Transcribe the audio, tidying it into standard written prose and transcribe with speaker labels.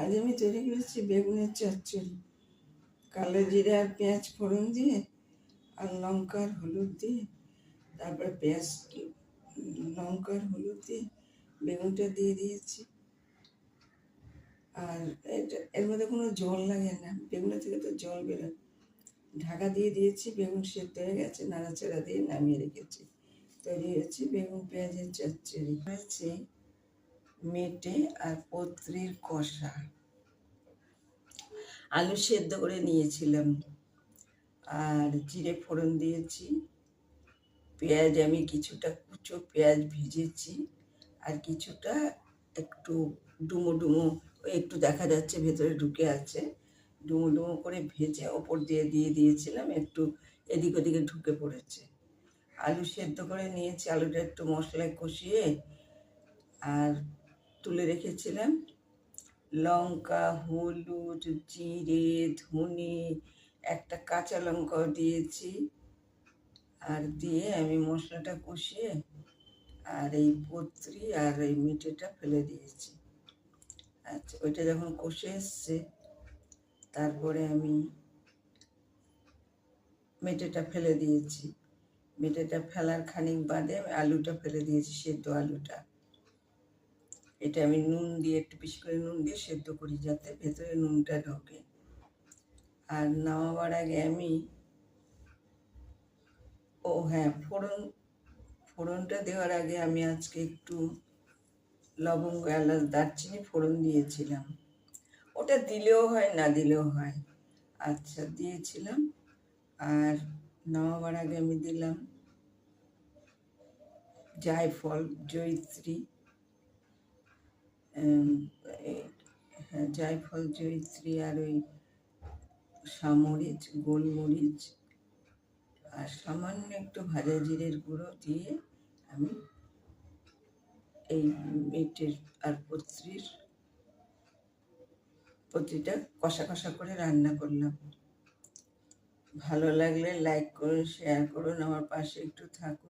Speaker 1: আজ আমি তৈরি করেছি বেগুনের চচ্চড়ি। কালো জিরা আর পেঁয়াজ ফোড়ন দিয়ে আর লঙ্কা আর হলুদ দিয়ে, তারপরে পেঁয়াজ লঙ্কা আর হলুদ দিয়ে বেগুনটা দিয়ে দিয়েছি। আর এর মধ্যে কোনো জল লাগে না, বেগুনের থেকে তো জল বেরোয়। ঢাকা দিয়ে দিয়েছি, বেগুন সেদ্ধ হয়ে গেছে, নাড়াচাড়া দিয়ে নামিয়ে রেখেছি। তৈরি হয়েছে বেগুন পেঁয়াজের চচ্চড়ি। হয়েছে মেটে আর পত্রির কষা। আলু সেদ্ধ করে নিয়েছিলাম আর জিরে ফোড়ন দিয়েছি। পেঁয়াজ আমি কিছুটা কুচো পেঁয়াজ ভিজেছি আর কিছুটা একটু ডুমো ডুমো, একটু দেখা যাচ্ছে ভেতরে ঢুকে আছে, ডুমো ডুমো করে ভেজে ওপর দিয়ে দিয়েছিলাম, একটু এদিক ওদিকে ঢুকে পড়েছে। আলু সেদ্ধ করে নিয়েছি, আলুটা একটু মশলায় কষিয়ে আর তুলে রেখেছিলাম। লঙ্কা, হলুদ, জিরে, ধনে, একটা কাঁচা লঙ্কাও দিয়েছি। আর দিয়ে আমি মশলাটা কষিয়ে আর এই পত্রি আর এই মিঠেটা ফেলে দিয়েছি। আচ্ছা, ওইটা যখন কষে এসছে তারপরে আমি মেটেটা ফেলে দিয়েছি। মেটেটা ফেলার খানিক বাদে আমি আলুটা ফেলে দিয়েছি, সেদ্ধ আলুটা। এটা আমি নুন দিয়ে, একটু বেশি করে নুন দিয়ে সেদ্ধ করি যাতে ভেতরে নুনটা ঢোকে। আর নামাবার আগে আমি ফোড়নটা দেওয়ার আগে আমি আজকে একটু লবঙ্গ, এলাচ, দারচিনি ফোড়ন দিয়েছিলাম। ওটা দিলেও হয়, না দিলেও হয়। আচ্ছা, দিয়েছিলাম। আর নামাবার আগে আমি দিলাম জায়ফল, জয়িত্রী, জায়ফল, জয়িত্রী আর ওই সামরিচ, গোলমরিচ আর সামান্য একটু ভাজা জিরের গুঁড়ো দিয়ে আমি এই মেটের আর পত্রিটা কষা কষা করে রান্না করলাম। ভালো লাগলে লাইক করুন, শেয়ার করুন, আমার পাশে একটু থাকুন।